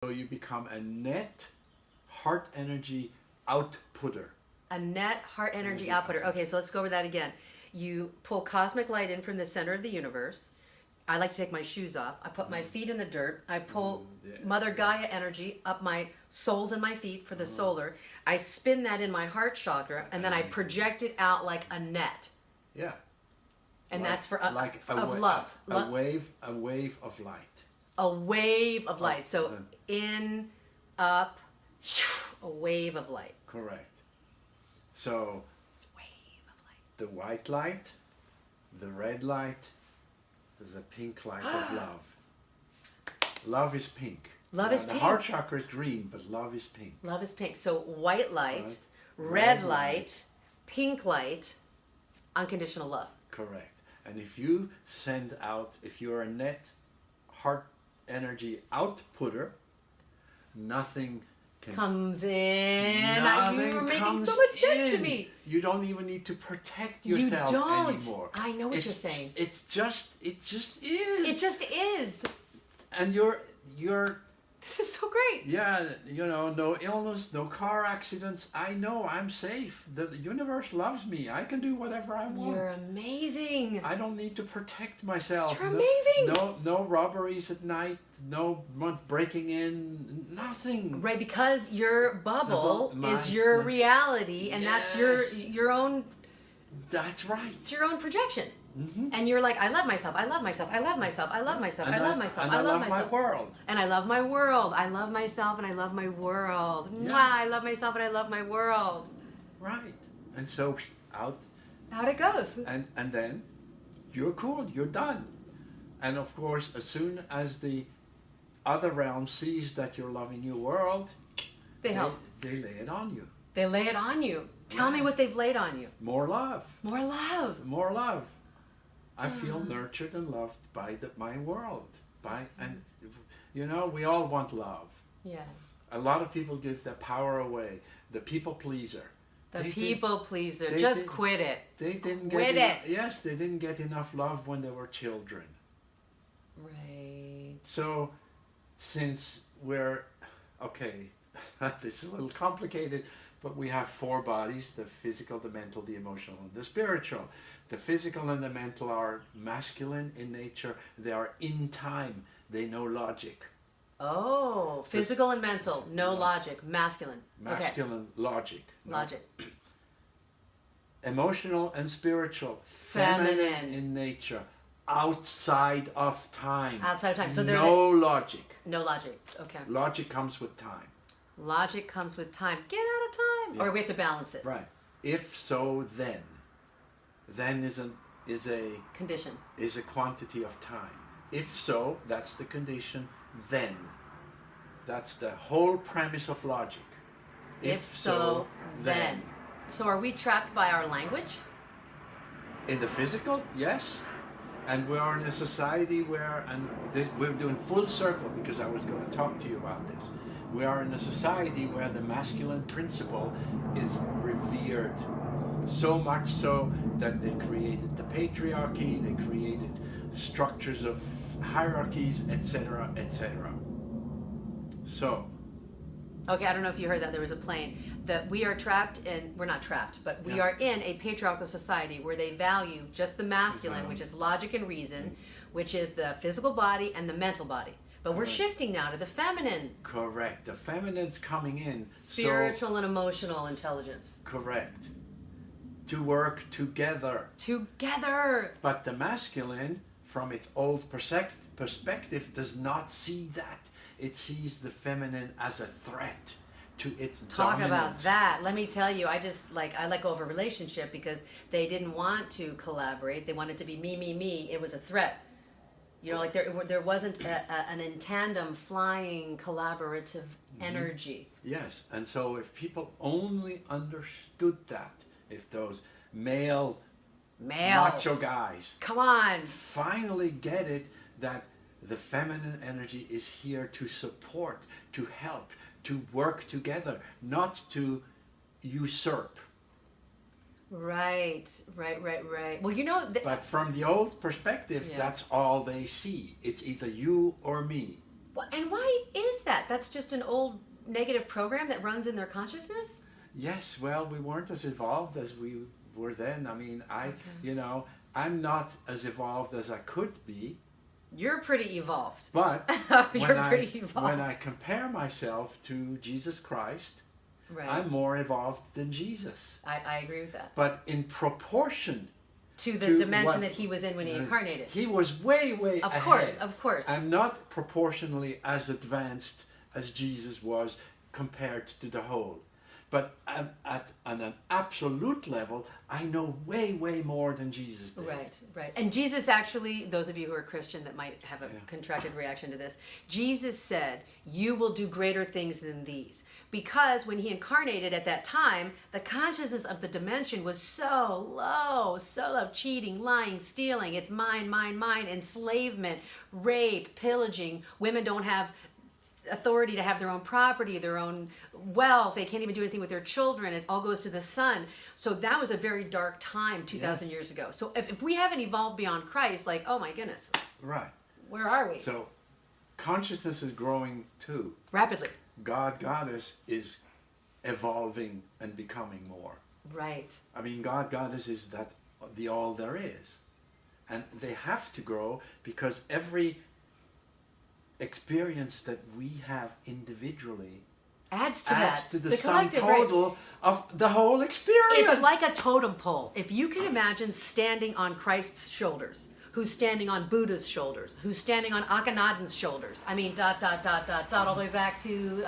So you become a net heart energy outputter. A net heart energy outputter. Okay, so let's go over that again. You pull cosmic light in from the center of the universe. I like to take my shoes off. I put my feet in the dirt. I pull Mother Gaia energy up my soles and my feet for the solar. I spin that in my heart chakra, and then I project it out like a net. Yeah. And like, that's for like of love. A wave of light. A wave of light. So in, up, a wave of light. Correct. So Wave of light. the white light, the red light, the pink light of love. Love is pink. Love is the pink. The heart chakra is green, but love is pink. Love is pink. So white light, red light, pink light, unconditional love. Correct. And if you send out, if you're a net heart energy outputter, nothing can comes in. Nothing You were making comes so much sense in. to me. You don't even need to protect yourself you don't. anymore. I know what you're saying. It just is. It just is. And you're This is so great. yeah, you know, no illness, no car accidents. I know I'm safe. The universe loves me. I can do whatever I want. You're amazing. I don't need to protect myself. You're amazing. No robberies at night. No breaking in. Nothing. Right, because your bubble is your reality, and that's your own. That's right. It's your own projection. Mm-hmm. And you're like, I love myself. I love myself. I love myself. I love myself. I love myself. And I love my world. And I love my world. I love myself and I love my world. Yes. Mwah, I love myself and I love my world. Right. And so out and then you're cool, you're done. And of course, as soon as the other realm sees that you're loving your world, They help. They lay it on you. They lay it on you. Tell me what they've laid on you. More love. More love. More love. I feel nurtured and loved by my world. And you know, we all want love. Yeah. A lot of people give their power away. The people pleaser. The people pleaser. they Just did- quit it. They didn't Quit get it. Yes, they didn't get enough love when they were children. Right. So, since we're okay, this is a little complicated, but we have 4 bodies: the physical, the mental, the emotional, and the spiritual. The physical and the mental are masculine in nature. They are in time. They know logic. Oh, physical and mental. No logic. Masculine. Masculine logic. Okay. Logic. Emotional and spiritual. Feminine. In nature. Outside of time. Outside of time. So there's no logic. no logic. Okay. Logic comes with time. Logic comes with time. Get out of time. Yeah. Or we have to balance it. Right. If so, then. Then is a Condition. is a quantity of time. If so, that's the condition. Then. That's the whole premise of logic. If so, then. So are we trapped by our language? In the physical, yes. And we are in a society where, and we're doing full circle because I was going to talk to you about this. We are in a society where the masculine principle is revered. So much so that they created the patriarchy, they created structures of hierarchies, etc., etc. So. Okay, I don't know if you heard that. There was a plane. That we are trapped in, we're not trapped, but we are in a patriarchal society where they value just the masculine, which is logic and reason, which is the physical body and the mental body. But we're shifting now to the feminine. Correct. The feminine's coming in. Spiritual and emotional intelligence. Correct. To work together. Together. But the masculine, from its old perspective, does not see that. It sees the feminine as a threat to its Talk dominance. about that. Let me tell you, I let go of a relationship because they didn't want to collaborate. They wanted to be me. It was a threat. You know, like there wasn't an in tandem flying collaborative energy. Yes, and so if people only understood that, if those males, macho guys, come on, finally get it, that the feminine energy is here to support, to help, to work together, not to usurp. Right. Well, you know... But from the old perspective, yes. That's all they see. It's either you or me. And why is that? That's just an old negative program that runs in their consciousness? Yes, well, we weren't as evolved as we were then. I mean, Okay. you know, I'm not as evolved as I could be, You're pretty evolved. but You're pretty evolved. when I compare myself to Jesus Christ, Right. I'm more evolved than Jesus. I agree with that. But in proportion To the to dimension what- that he was in when he incarnated. he was way, way Of ahead. course, of course. I'm not proportionally as advanced as Jesus was compared to the whole. But at an absolute level, I know way, way more than Jesus did. Right, right. And Jesus actually, those of you who are Christian that might have a contracted reaction to this, Jesus said, you will do greater things than these. Because when he incarnated at that time, the consciousness of the dimension was so low, cheating, lying, stealing, it's mine, enslavement, rape, pillaging. Women don't have authority to have their own property, their own wealth. They can't even do anything with their children. It all goes to the sun. So that was a very dark time 2,000 years ago. So if we haven't evolved beyond Christ, like, oh my goodness, Right. where are we? So consciousness is growing too. Rapidly. God, Goddess is evolving and becoming more. Right. I mean, God, Goddess is that the all there is. And they have to grow because every experience that we have individually Adds to adds that. to the, the sum collective, right? total of the whole experience. It's like a totem pole. If you can imagine standing on Christ's shoulders, who's standing on Buddha's shoulders, who's standing on Akhenaten's shoulders. I mean, all the way back to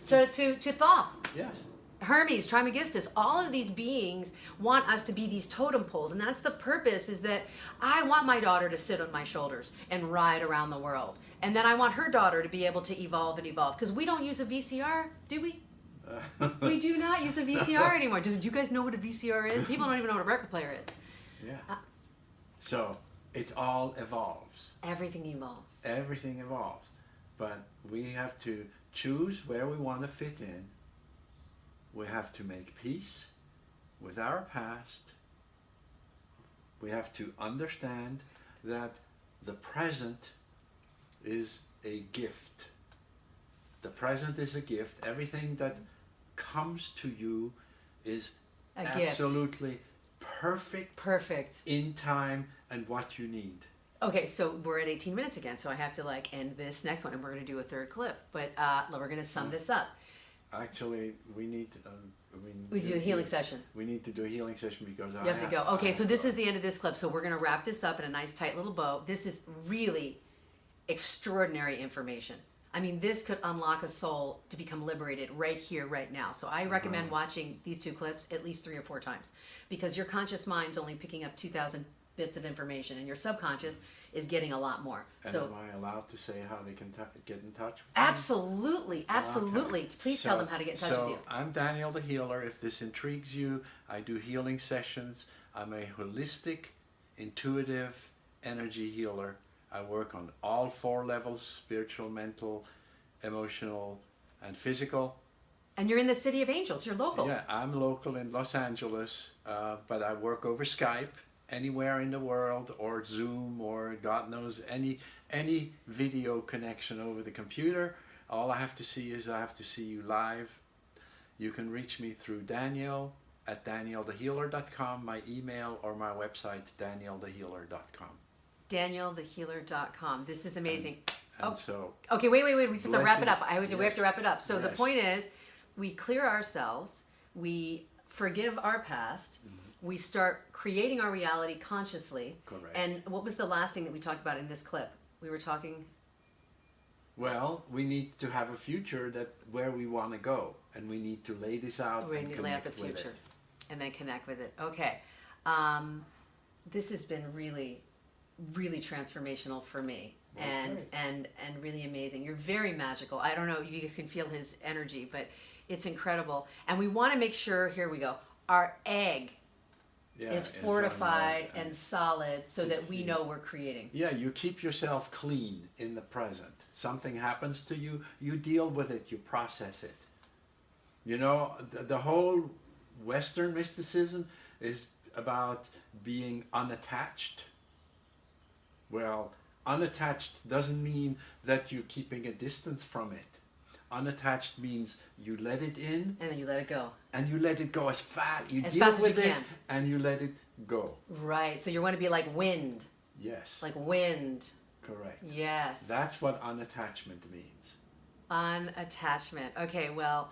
Thoth. Yes. Hermes, Trismegistus, all of these beings want us to be these totem poles, and that's the purpose, is that I want my daughter to sit on my shoulders and ride around the world. And then I want her daughter to be able to evolve and evolve. Because we don't use a VCR, do we? We do not use a VCR anymore. Do you guys know what a VCR is? People don't even know what a record player is. Yeah. So it all evolves. Everything evolves. Everything evolves. But we have to choose where we want to fit in. We have to make peace with our past. We have to understand that the present is a gift. The present is a gift. Everything that comes to you is A gift. absolutely perfect Perfect. in time and what you need. Okay, so we're at 18 minutes again, so I have to end this next one, and we're going to do a third clip. But we're going to sum this up. Actually, we need We do a healing session. We need to do a healing session because You have to go. Okay, so this is the end of this clip. So we're going to wrap this up in a nice tight little bow. This is really extraordinary information. I mean, this could unlock a soul to become liberated right here, right now. So I recommend watching these two clips at least 3 or 4 times, because your conscious mind's only picking up 2,000 bits of information, and your subconscious is getting a lot more. And so am I allowed to say how they can get in touch with you? absolutely. Okay. Please tell them how to get in touch with you. I'm Daniel the Healer. If this intrigues you, I do healing sessions. I'm a holistic, intuitive energy healer. I work on all 4 levels: spiritual, mental, emotional, and physical. And you're in the City of Angels. You're local. Yeah, I'm local in Los Angeles, but I work over Skype anywhere in the world, or Zoom, or God knows, any video connection over the computer. All I have to see is I have to see you live. You can reach me through Daniel at danielthehealer.com, my email, or my website, danielthehealer.com. danielthehealer.com. This is amazing. And so Okay, wait. We just have to wrap it up. blessings. We have to wrap it up. So the Yes. point is, we clear ourselves, we forgive our past, we start creating our reality consciously. Correct. And what was the last thing that we talked about in this clip? We were talking... Well, we need to have a future where we want to go, and we need to lay this out. We and need to lay out the connect with future it. and then connect with it. Okay. This has been really, really transformational for me. Well, and great. and really amazing. You're very magical. I don't know if you guys can feel his energy, but it's incredible. And we want to make sure, here we go, our egg Yeah, is it's fortified on, and solid, so that we know we're creating. Yeah, you keep yourself clean in the present. Something happens to you, you deal with it, you process it. You know, the whole Western mysticism is about being unattached. Well, Unattached doesn't mean that you're keeping a distance from it. Unattached means you let it in And then you let it go. and you let it go as fast. You As deal fast as with you it can. and you let it go. Right. So you want to be like wind. Yes. Like wind. Correct. Yes. That's what unattachment means. Unattachment. Okay, well,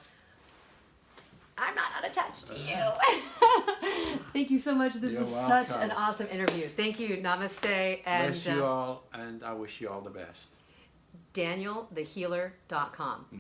I'm not unattached to you. Thank you so much. This You're was welcome. such an awesome interview. Thank you. Namaste. And Bless you all, and I wish you all the best. DanielTheHealer.com.